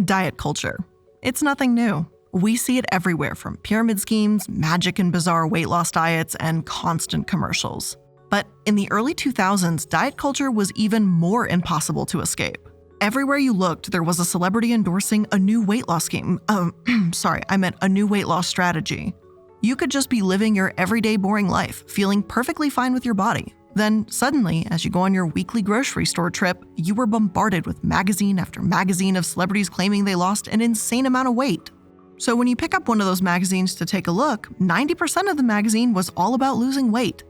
Diet culture. It's nothing new. We see it everywhere, from pyramid schemes, magic and bizarre weight loss diets, and constant commercials. But in the early 2000s, diet culture was even more impossible to escape. Everywhere you looked, there was a celebrity endorsing a new weight loss scheme. A new weight loss strategy. You could just be living your everyday boring life, feeling perfectly fine with your body. Then suddenly, as you go on your weekly grocery store trip, you were bombarded with magazine after magazine of celebrities claiming they lost an insane amount of weight. So when you pick up one of those magazines to take a look, 90% of the magazine was all about losing weight.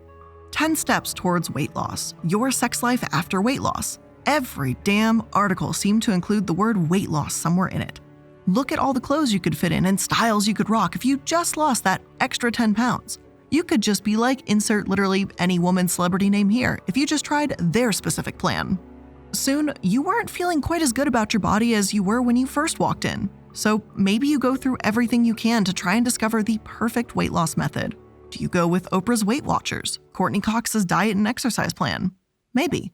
10 steps towards weight loss, your sex life after weight loss. Every damn article seemed to include the word weight loss somewhere in it. Look at all the clothes you could fit in and styles you could rock if you just lost that extra 10 pounds. You could just be like insert literally any woman celebrity name here if you just tried their specific plan. Soon, you weren't feeling quite as good about your body as you were when you first walked in. So maybe you go through everything you can to try and discover the perfect weight loss method. Do you go with Oprah's Weight Watchers, Courtney Cox's diet and exercise plan? Maybe.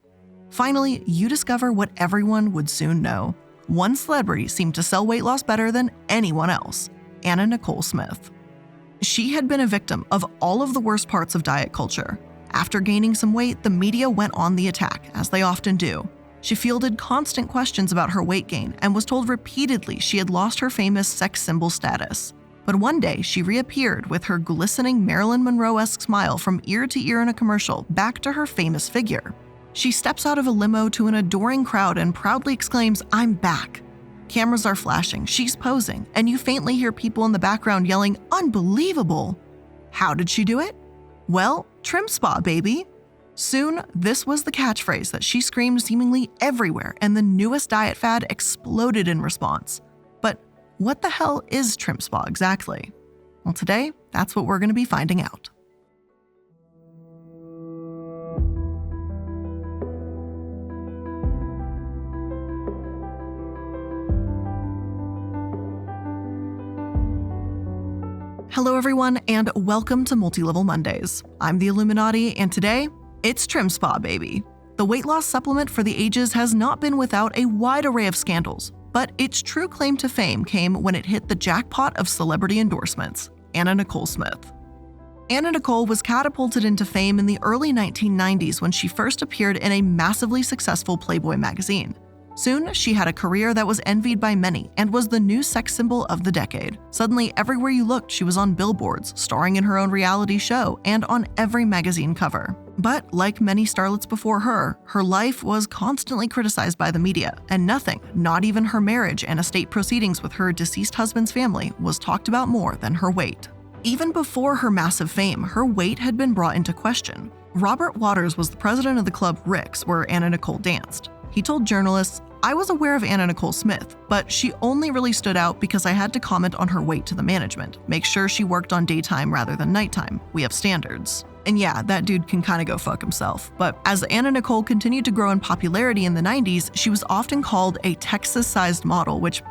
Finally, you discover what everyone would soon know. One celebrity seemed to sell weight loss better than anyone else: Nicole Smith. She had been a victim of all of the worst parts of diet culture. After gaining some weight, the media went on the attack, as they often do. She fielded constant questions about her weight gain and was told repeatedly she had lost her famous sex symbol status. But one day, she reappeared with her glistening Marilyn Monroe-esque smile from ear to ear in a commercial, back to her famous figure. She steps out of a limo to an adoring crowd and proudly exclaims, "I'm back." Cameras are flashing, she's posing, and you faintly hear people in the background yelling, "Unbelievable!" How did she do it? Well, TrimSpa, baby. Soon, this was the catchphrase that she screamed seemingly everywhere, and the newest diet fad exploded in response. But what the hell is TrimSpa exactly? Well, today, that's what we're going to be finding out. Hello everyone, and welcome to Multi-Level Mondays. I'm the Illuminaughtii, and today, it's TrimSpa, baby. The weight loss supplement for the ages has not been without a wide array of scandals, but its true claim to fame came when it hit the jackpot of celebrity endorsements: Nicole Smith. Nicole was catapulted into fame in the early 1990s when she first appeared in a massively successful Playboy magazine. Soon, she had a career that was envied by many and was the new sex symbol of the decade. Suddenly, everywhere you looked, she was on billboards, starring in her own reality show, and on every magazine cover. But like many starlets before her, her life was constantly criticized by the media, and nothing, not even her marriage and estate proceedings with her deceased husband's family, was talked about more than her weight. Even before her massive fame, her weight had been brought into question. Robert Waters was the president of the club Rick's, where Nicole danced. He told journalists, "I was aware of Nicole Smith, but she only really stood out because I had to comment on her weight to the management, make sure she worked on daytime rather than nighttime. We have standards." And yeah, that dude can kinda go fuck himself. But as Nicole continued to grow in popularity in the 90s, she was often called a Texas-sized model, which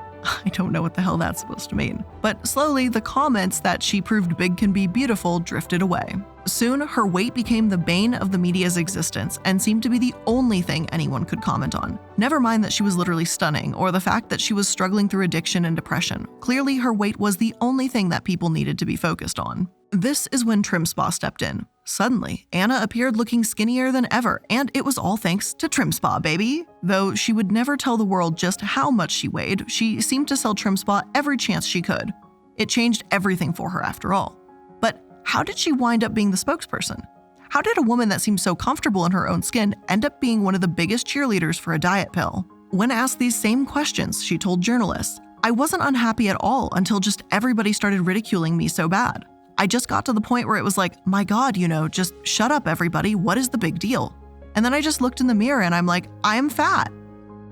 I don't know what the hell that's supposed to mean. But slowly, the comments that she proved big can be beautiful drifted away. Soon, her weight became the bane of the media's existence and seemed to be the only thing anyone could comment on. Never mind that she was literally stunning, or the fact that she was struggling through addiction and depression. Clearly, her weight was the only thing that people needed to be focused on. This is when TrimSpa stepped in. Suddenly, Anna appeared looking skinnier than ever, and it was all thanks to TrimSpa, baby. Though she would never tell the world just how much she weighed, she seemed to sell TrimSpa every chance she could. It changed everything for her after all. But how did she wind up being the spokesperson? How did a woman that seemed so comfortable in her own skin end up being one of the biggest cheerleaders for a diet pill? When asked these same questions, she told journalists, "I wasn't unhappy at all until just everybody started ridiculing me so bad. I just got to the point where it was like, my God, just shut up everybody, what is the big deal? And then I just looked in the mirror and I'm like, I am fat."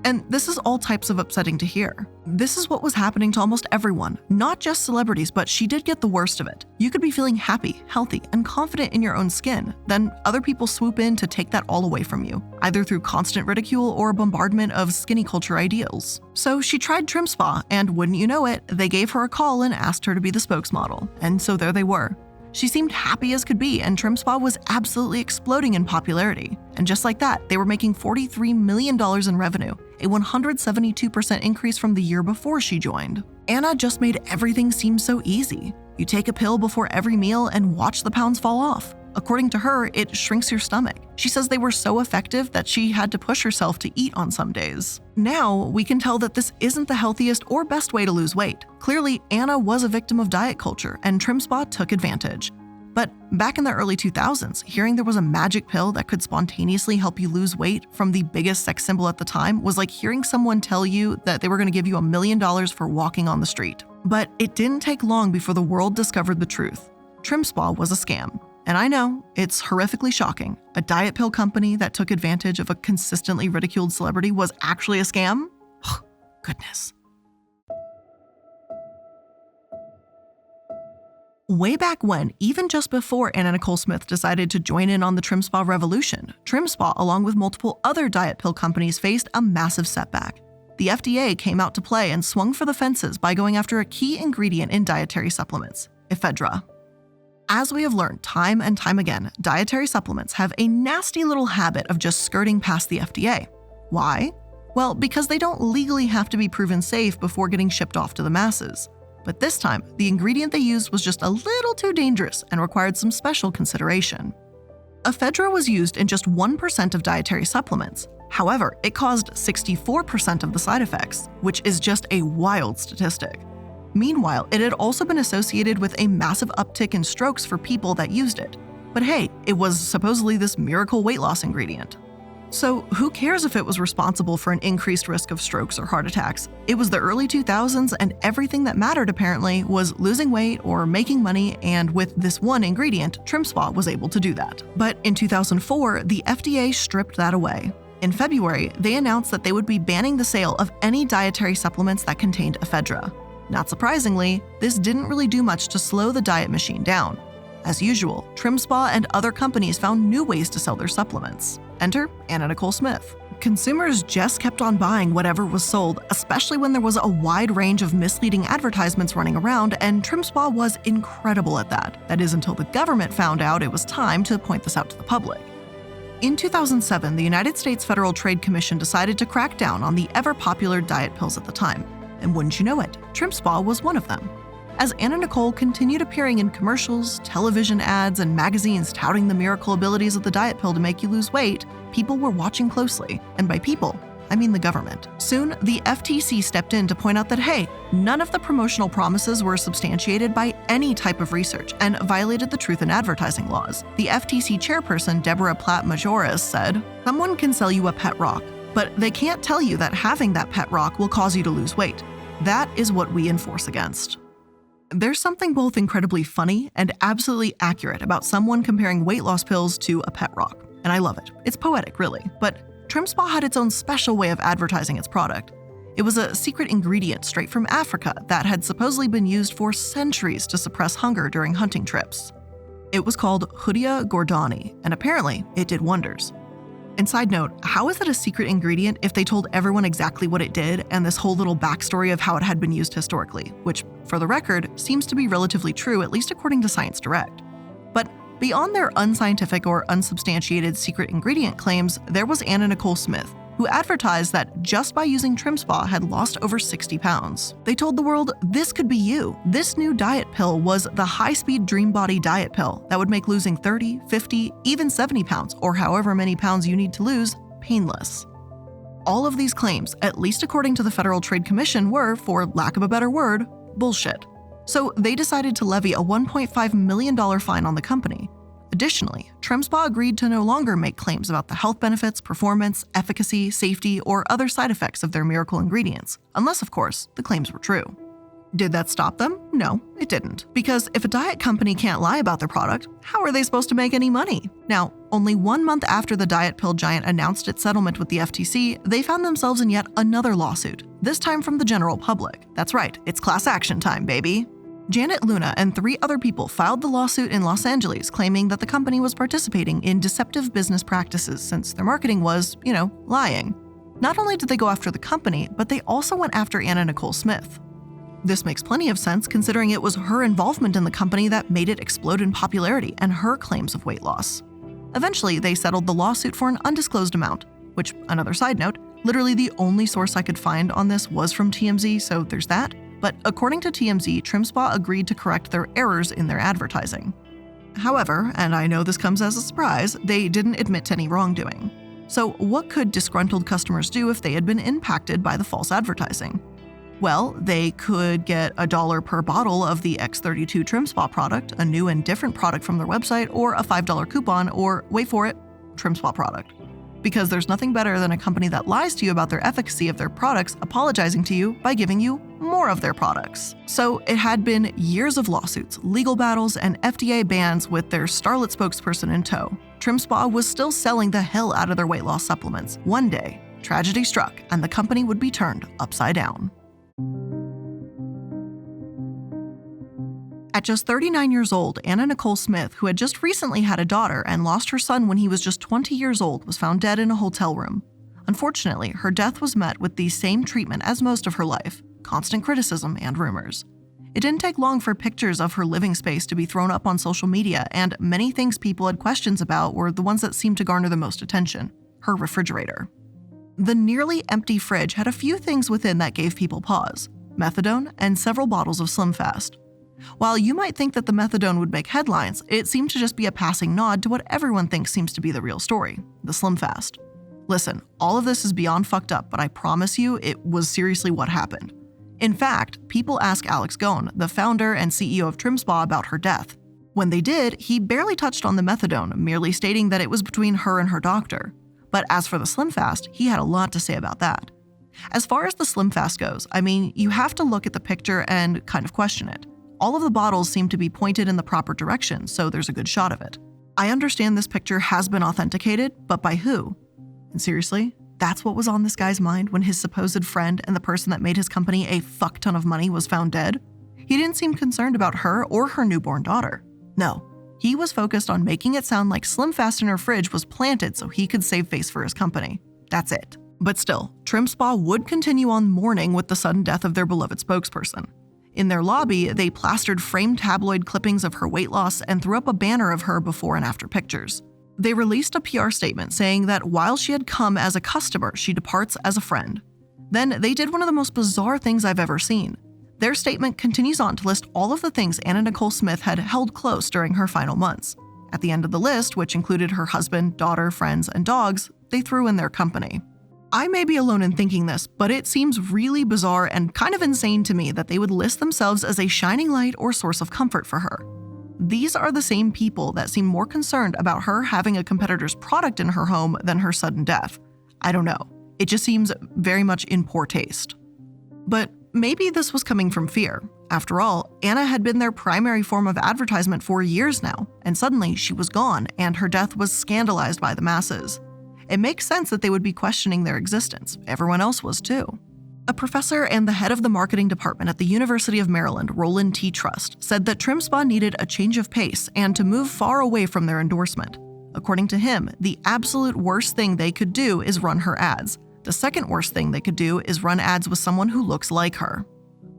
And this is all types of upsetting to hear. This is what was happening to almost everyone, not just celebrities, but she did get the worst of it. You could be feeling happy, healthy, and confident in your own skin. Then other people swoop in to take that all away from you, either through constant ridicule or bombardment of skinny culture ideals. So she tried TrimSpa, and wouldn't you know it, they gave her a call and asked her to be the spokesmodel. And so there they were. She seemed happy as could be, and TrimSpa was absolutely exploding in popularity. And just like that, they were making $43 million in revenue, a 172% increase from the year before she joined. Anna just made everything seem so easy. You take a pill before every meal and watch the pounds fall off. According to her, it shrinks your stomach. She says they were so effective that she had to push herself to eat on some days. Now, we can tell that this isn't the healthiest or best way to lose weight. Clearly, Anna was a victim of diet culture, and TrimSpa took advantage. But back in the early 2000s, hearing there was a magic pill that could spontaneously help you lose weight from the biggest sex symbol at the time was like hearing someone tell you that they were going to give you $1 million for walking on the street. But it didn't take long before the world discovered the truth. TrimSpa was a scam. And I know, it's horrifically shocking. A diet pill company that took advantage of a consistently ridiculed celebrity was actually a scam? Goodness. Way back when, even just before Anna Nicole Smith decided to join in on the TrimSpa revolution, TrimSpa, along with multiple other diet pill companies, faced a massive setback. The FDA came out to play and swung for the fences by going after a key ingredient in dietary supplements, ephedra. As we have learned time and time again, dietary supplements have a nasty little habit of just skirting past the FDA. Why? Well, because they don't legally have to be proven safe before getting shipped off to the masses. But this time, the ingredient they used was just a little too dangerous and required some special consideration. Ephedra was used in just 1% of dietary supplements. However, it caused 64% of the side effects, which is just a wild statistic. Meanwhile, it had also been associated with a massive uptick in strokes for people that used it. But hey, it was supposedly this miracle weight loss ingredient. So who cares if it was responsible for an increased risk of strokes or heart attacks? It was the early 2000s, and everything that mattered apparently was losing weight or making money, and with this one ingredient, TrimSpa was able to do that. But in 2004, the FDA stripped that away. In February, they announced that they would be banning the sale of any dietary supplements that contained ephedra. Not surprisingly, this didn't really do much to slow the diet machine down. As usual, TrimSpa and other companies found new ways to sell their supplements. Enter Anna Nicole Smith. Consumers just kept on buying whatever was sold, especially when there was a wide range of misleading advertisements running around, and TrimSpa was incredible at that. That is until the government found out it was time to point this out to the public. In 2007, the United States Federal Trade Commission decided to crack down on the ever-popular diet pills at the time. And wouldn't you know it, TrimSpa was one of them. As Anna Nicole continued appearing in commercials, television ads, and magazines touting the miracle abilities of the diet pill to make you lose weight, people were watching closely. And by people, I mean the government. Soon, the FTC stepped in to point out that, hey, none of the promotional promises were substantiated by any type of research and violated the truth in advertising laws. The FTC chairperson, Deborah Platt-Majoras, said, "Someone can sell you a pet rock, but they can't tell you that having that pet rock will cause you to lose weight. That is what we enforce against." There's something both incredibly funny and absolutely accurate about someone comparing weight loss pills to a pet rock, and I love it. It's poetic, really, but TrimSpa had its own special way of advertising its product. It was a secret ingredient straight from Africa that had supposedly been used for centuries to suppress hunger during hunting trips. It was called Hoodia gordoni, and apparently it did wonders. And side note, how is it a secret ingredient if they told everyone exactly what it did and this whole little backstory of how it had been used historically, which, for the record, seems to be relatively true, at least according to Science Direct. But beyond their unscientific or unsubstantiated secret ingredient claims, there was Anna Nicole Smith, who advertised that just by using TrimSpa had lost over 60 pounds. They told the world, this could be you. This new diet pill was the high-speed dream body diet pill that would make losing 30, 50, even 70 pounds, or however many pounds you need to lose, painless. All of these claims, at least according to the Federal Trade Commission, were, for lack of a better word, bullshit. So they decided to levy a $1.5 million fine on the company. Additionally, TrimSpa agreed to no longer make claims about the health benefits, performance, efficacy, safety, or other side effects of their miracle ingredients, unless, of course, the claims were true. Did that stop them? No, it didn't. Because if a diet company can't lie about their product, how are they supposed to make any money? Now, only 1 month after the diet pill giant announced its settlement with the FTC, they found themselves in yet another lawsuit, this time from the general public. That's right, it's class action time, baby. Janet Luna and 3 other people filed the lawsuit in Los Angeles, claiming that the company was participating in deceptive business practices since their marketing was, lying. Not only did they go after the company, but they also went after Anna Nicole Smith. This makes plenty of sense considering it was her involvement in the company that made it explode in popularity and her claims of weight loss. Eventually, they settled the lawsuit for an undisclosed amount, which, another side note, literally the only source I could find on this was from TMZ, so there's that. But according to TMZ, TrimSpa agreed to correct their errors in their advertising. However, and I know this comes as a surprise, they didn't admit to any wrongdoing. So what could disgruntled customers do if they had been impacted by the false advertising? Well, they could get $1 per bottle of the X32 TrimSpa product, a new and different product from their website, or a $5 coupon, or, wait for it, TrimSpa product. Because there's nothing better than a company that lies to you about their efficacy of their products apologizing to you by giving you more of their products. So it had been years of lawsuits, legal battles, and FDA bans with their starlet spokesperson in tow. TrimSpa was still selling the hell out of their weight loss supplements. One day, tragedy struck and the company would be turned upside down. At just 39 years old, Nicole Smith, who had just recently had a daughter and lost her son when he was just 20 years old, was found dead in a hotel room. Unfortunately, her death was met with the same treatment as most of her life: constant criticism and rumors. It didn't take long for pictures of her living space to be thrown up on social media, and many things people had questions about were the ones that seemed to garner the most attention: her refrigerator. The nearly empty fridge had a few things within that gave people pause: methadone and several bottles of Slim Fast. While you might think that the methadone would make headlines, it seemed to just be a passing nod to what everyone thinks seems to be the real story: the Slim Fast. Listen, all of this is beyond fucked up, but I promise you it was seriously what happened. In fact, people asked Alex Ghosn, the founder and CEO of TrimSpa, about her death. When they did, he barely touched on the methadone, merely stating that it was between her and her doctor. But as for the Slim Fast, he had a lot to say about that. As far as the Slim Fast goes, I mean, you have to look at the picture and kind of question it. All of the bottles seem to be pointed in the proper direction, so there's a good shot of it. I understand this picture has been authenticated, but by who? And seriously, that's what was on this guy's mind when his supposed friend and the person that made his company a fuck ton of money was found dead? He didn't seem concerned about her or her newborn daughter. No, he was focused on making it sound like Slim Fast in her fridge was planted so he could save face for his company. That's it. But still, TrimSpa would continue on mourning with the sudden death of their beloved spokesperson. In their lobby, they plastered framed tabloid clippings of her weight loss and threw up a banner of her before and after pictures. They released a PR statement saying that while she had come as a customer, she departs as a friend. Then they did one of the most bizarre things I've ever seen. Their statement continues on to list all of the things Nicole Smith had held close during her final months. At the end of the list, which included her husband, daughter, friends, and dogs, they threw in their company. I may be alone in thinking this, but it seems really bizarre and kind of insane to me that they would list themselves as a shining light or source of comfort for her. These are the same people that seem more concerned about her having a competitor's product in her home than her sudden death. I don't know. It just seems very much in poor taste. But maybe this was coming from fear. After all, Anna had been their primary form of advertisement for years now, and suddenly she was gone and her death was scandalized by the masses. It makes sense that they would be questioning their existence. Everyone else was too. A professor and the head of the marketing department at the University of Maryland, Roland T. Trust, said that TrimSpa needed a change of pace and to move far away from their endorsement. According to him, the absolute worst thing they could do is run her ads. The second worst thing they could do is run ads with someone who looks like her.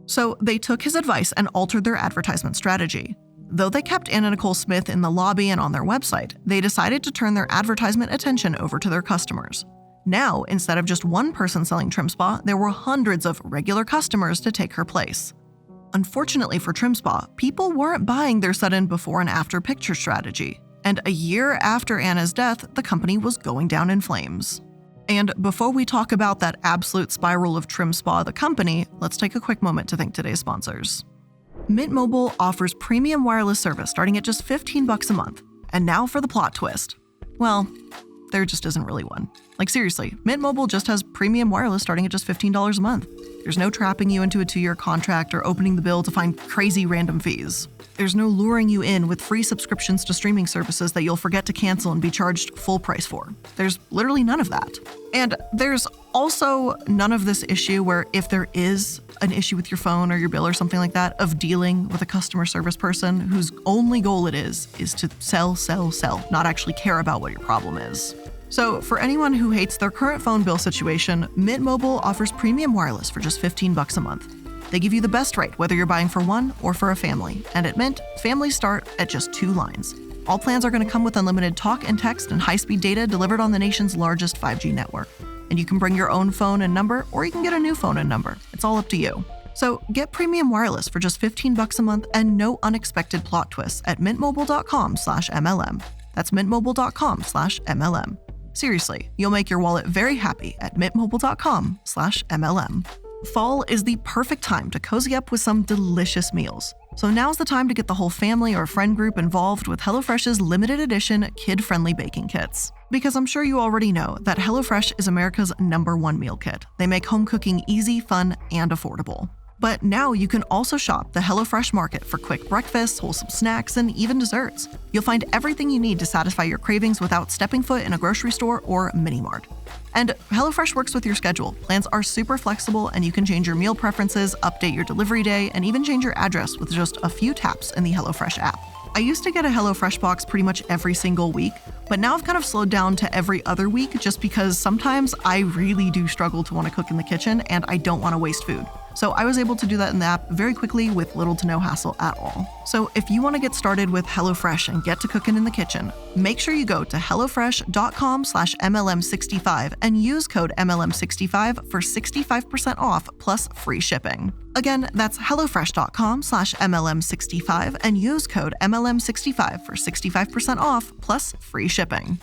So they took his advice and altered their advertisement strategy. Though they kept Nicole Smith in the lobby and on their website, they decided to turn their advertisement attention over to their customers. Now, instead of just one person selling TrimSpa, there were hundreds of regular customers to take her place. Unfortunately for TrimSpa, people weren't buying their sudden before and after picture strategy. And a year after Anna's death, the company was going down in flames. And before we talk about that absolute spiral of TrimSpa, the company, let's take a quick moment to thank today's sponsors. Mint Mobile offers premium wireless service starting at just $15 a month. And now for the plot twist. Well, there just isn't really one. Like seriously, Mint Mobile just has premium wireless starting at just $15 a month. There's no trapping you into a 2-year contract or opening the bill to find crazy random fees. There's no luring you in with free subscriptions to streaming services that you'll forget to cancel and be charged full price for. There's literally none of that. And there's also none of this issue where if there is an issue with your phone or your bill or something like that, of dealing with a customer service person whose only goal it is to sell, not actually care about what your problem is. So for anyone who hates their current phone bill situation, Mint Mobile offers premium wireless for just $15 a month. They give you the best rate whether you're buying for one or for a family. And at Mint, families start at just 2 lines. All plans are going to come with unlimited talk and text and high-speed data delivered on the nation's largest 5G network. And you can bring your own phone and number, or you can get a new phone and number. It's all up to you. So get premium wireless for just $15 a month and no unexpected plot twists at mintmobile.com/MLM. That's mintmobile.com/MLM. Seriously, you'll make your wallet very happy at mintmobile.com/MLM. Fall is the perfect time to cozy up with some delicious meals. So now's the time to get the whole family or friend group involved with HelloFresh's limited edition kid-friendly baking kits. Because I'm sure you already know that HelloFresh is America's #1 meal kit. They make home cooking easy, fun, and affordable. But now you can also shop the HelloFresh Market for quick breakfasts, wholesome snacks, and even desserts. You'll find everything you need to satisfy your cravings without stepping foot in a grocery store or mini-mart. And HelloFresh works with your schedule. Plans are super flexible, and you can change your meal preferences, update your delivery day, and even change your address with just a few taps in the HelloFresh app. I used to get a HelloFresh box pretty much every single week, but now I've kind of slowed down to every other week just because sometimes I really do struggle to want to cook in the kitchen and I don't want to waste food. So I was able to do that in the app very quickly with little to no hassle at all. So if you want to get started with HelloFresh and get to cooking in the kitchen, make sure you go to hellofresh.com/MLM65 and use code MLM65 for 65% off plus free shipping. Again, that's hellofresh.com/MLM65 and use code MLM65 for 65% off plus free shipping.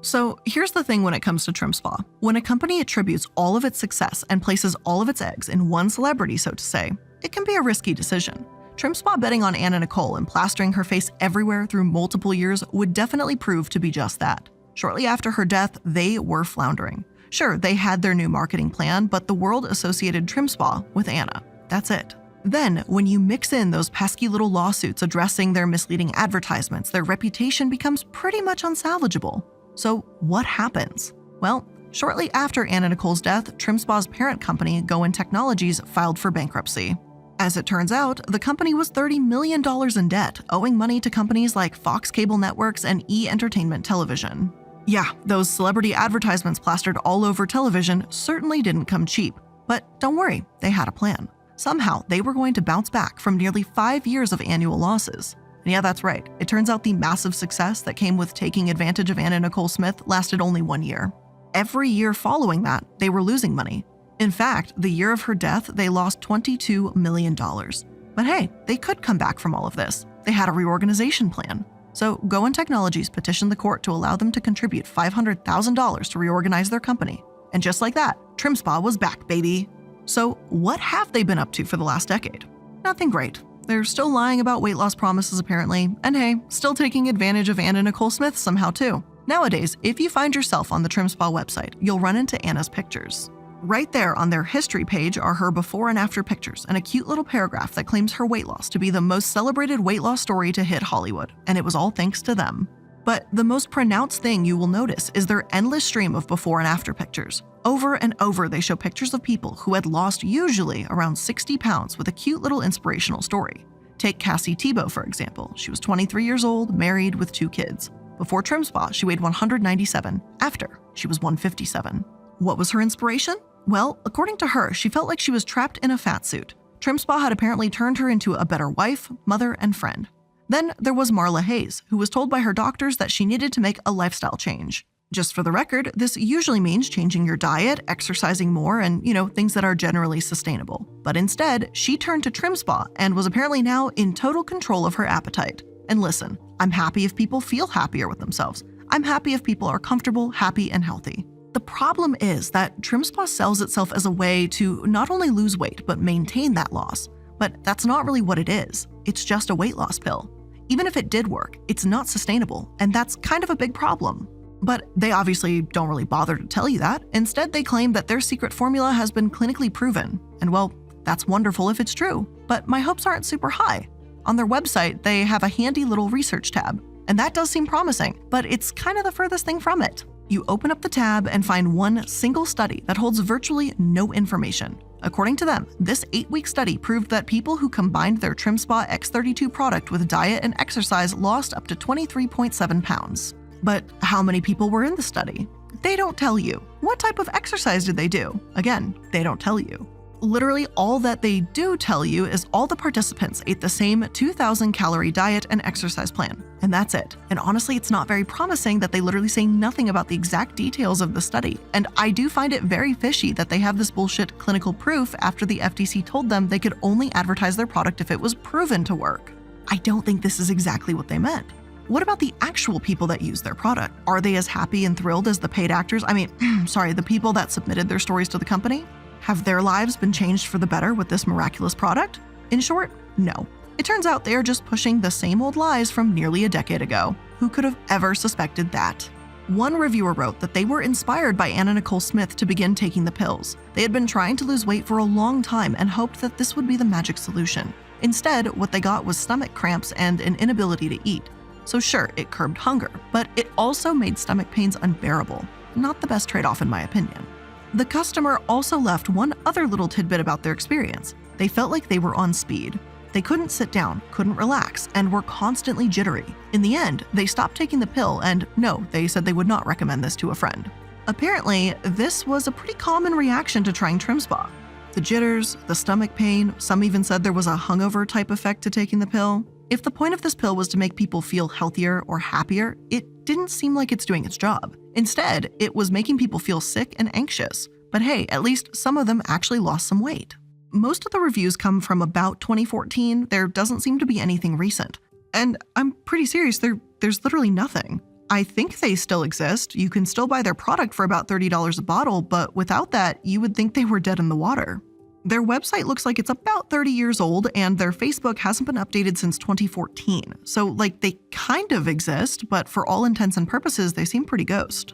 So here's the thing when it comes to TrimSpa. When a company attributes all of its success and places all of its eggs in one celebrity, so to say, it can be a risky decision. TrimSpa betting on Nicole and plastering her face everywhere through multiple years would definitely prove to be just that. Shortly after her death, they were floundering. Sure, they had their new marketing plan, but the world associated TrimSpa with Anna. That's it. Then, when you mix in those pesky little lawsuits addressing their misleading advertisements, their reputation becomes pretty much unsalvageable. So what happens? Well, shortly after Anna Nicole's death, TrimSpa's parent company, Goen Technologies, filed for bankruptcy. As it turns out, the company was $30 million in debt, owing money to companies like Fox Cable Networks and E! Entertainment Television. Yeah, those celebrity advertisements plastered all over television certainly didn't come cheap. But don't worry, they had a plan. Somehow, they were going to bounce back from nearly 5 years of annual losses. And yeah, that's right. It turns out the massive success that came with taking advantage of Anna Nicole Smith lasted only 1 year. Every year following that, they were losing money. In fact, the year of her death, they lost $22 million. But hey, they could come back from all of this. They had a reorganization plan. So Goen Technologies petitioned the court to allow them to contribute $500,000 to reorganize their company. And just like that, TrimSpa was back, baby. So what have they been up to for the last decade? Nothing great. They're still lying about weight loss promises apparently, and hey, still taking advantage of Anna Nicole Smith somehow too. Nowadays, if you find yourself on the TrimSpa website, you'll run into Anna's pictures. Right there on their history page are her before and after pictures and a cute little paragraph that claims her weight loss to be the most celebrated weight loss story to hit Hollywood, and it was all thanks to them. But the most pronounced thing you will notice is their endless stream of before and after pictures. Over and over, they show pictures of people who had lost usually around 60 pounds with a cute little inspirational story. Take Cassie Tebow, for example. She was 23 years old, married with 2 kids. Before TrimSpa, she weighed 197. After, she was 157. What was her inspiration? Well, according to her, she felt like she was trapped in a fat suit. TrimSpa had apparently turned her into a better wife, mother, and friend. Then there was Marla Hayes, who was told by her doctors that she needed to make a lifestyle change. Just for the record, this usually means changing your diet, exercising more, and, things that are generally sustainable. But instead, she turned to TrimSpa and was apparently now in total control of her appetite. And listen, I'm happy if people feel happier with themselves. I'm happy if people are comfortable, happy, and healthy. The problem is that TrimSpa sells itself as a way to not only lose weight, but maintain that loss. But that's not really what it is. It's just a weight loss pill. Even if it did work, it's not sustainable, and that's kind of a big problem. But they obviously don't really bother to tell you that. Instead, they claim that their secret formula has been clinically proven. And well, that's wonderful if it's true, but my hopes aren't super high. On their website, they have a handy little research tab, and that does seem promising, but it's kind of the furthest thing from it. You open up the tab and find one single study that holds virtually no information. According to them, this 8-week study proved that people who combined their TrimSpa X32 product with diet and exercise lost up to 23.7 pounds. But how many people were in the study? They don't tell you. What type of exercise did they do? Again, they don't tell you. Literally all that they do tell you is all the participants ate the same 2,000 calorie diet and exercise plan, and that's it. And honestly, it's not very promising that they literally say nothing about the exact details of the study. And I do find it very fishy that they have this bullshit clinical proof after the FTC told them they could only advertise their product if it was proven to work. I don't think this is exactly what they meant. What about the actual people that use their product? Are they as happy and thrilled as the paid actors? The people that submitted their stories to the company? Have their lives been changed for the better with this miraculous product? In short, no. It turns out they are just pushing the same old lies from nearly a decade ago. Who could have ever suspected that? One reviewer wrote that they were inspired by Nicole Smith to begin taking the pills. They had been trying to lose weight for a long time and hoped that this would be the magic solution. Instead, what they got was stomach cramps and an inability to eat. So sure, it curbed hunger, but it also made stomach pains unbearable. Not the best trade-off in my opinion. The customer also left one other little tidbit about their experience. They felt like they were on speed. They couldn't sit down, couldn't relax, and were constantly jittery. In the end, they stopped taking the pill and no, they said they would not recommend this to a friend. Apparently, this was a pretty common reaction to trying TrimSpa. The jitters, the stomach pain, some even said there was a hungover type effect to taking the pill. If the point of this pill was to make people feel healthier or happier, it didn't seem like it's doing its job. Instead, it was making people feel sick and anxious. But hey, at least some of them actually lost some weight. Most of the reviews come from about 2014. There doesn't seem to be anything recent. And I'm pretty serious, there's literally nothing. I think they still exist. You can still buy their product for about $30 a bottle, but without that, you would think they were dead in the water. Their website looks like it's about 30 years old, and their Facebook hasn't been updated since 2014. So, they kind of exist, but for all intents and purposes, they seem pretty ghost.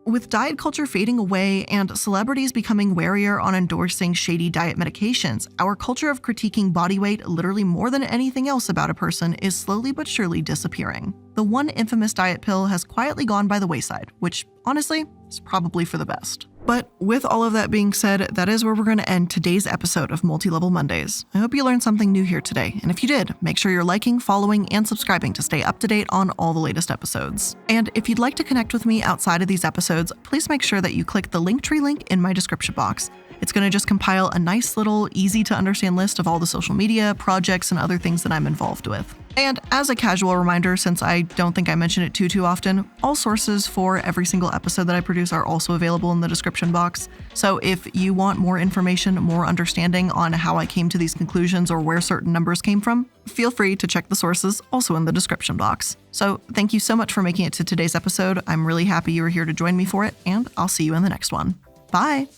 With diet culture fading away and celebrities becoming warier on endorsing shady diet medications, our culture of critiquing body weight literally more than anything else about a person is slowly but surely disappearing. The one infamous diet pill has quietly gone by the wayside, which honestly is probably for the best. But with all of that being said, that is where we're going to end today's episode of Multi-Level Mondays. I hope you learned something new here today, and if you did, make sure you're liking, following, and subscribing to stay up to date on all the latest episodes. And if you'd like to connect with me outside of these episodes, please make sure that you click the Linktree link in my description box. It's going to just compile a nice little easy to understand list of all the social media, projects, and other things that I'm involved with. And as a casual reminder, since I don't think I mention it too often, all sources for every single episode that I produce are also available in the description box. So if you want more information, more understanding on how I came to these conclusions or where certain numbers came from, feel free to check the sources also in the description box. So thank you so much for making it to today's episode. I'm really happy you were here to join me for it, and I'll see you in the next one. Bye!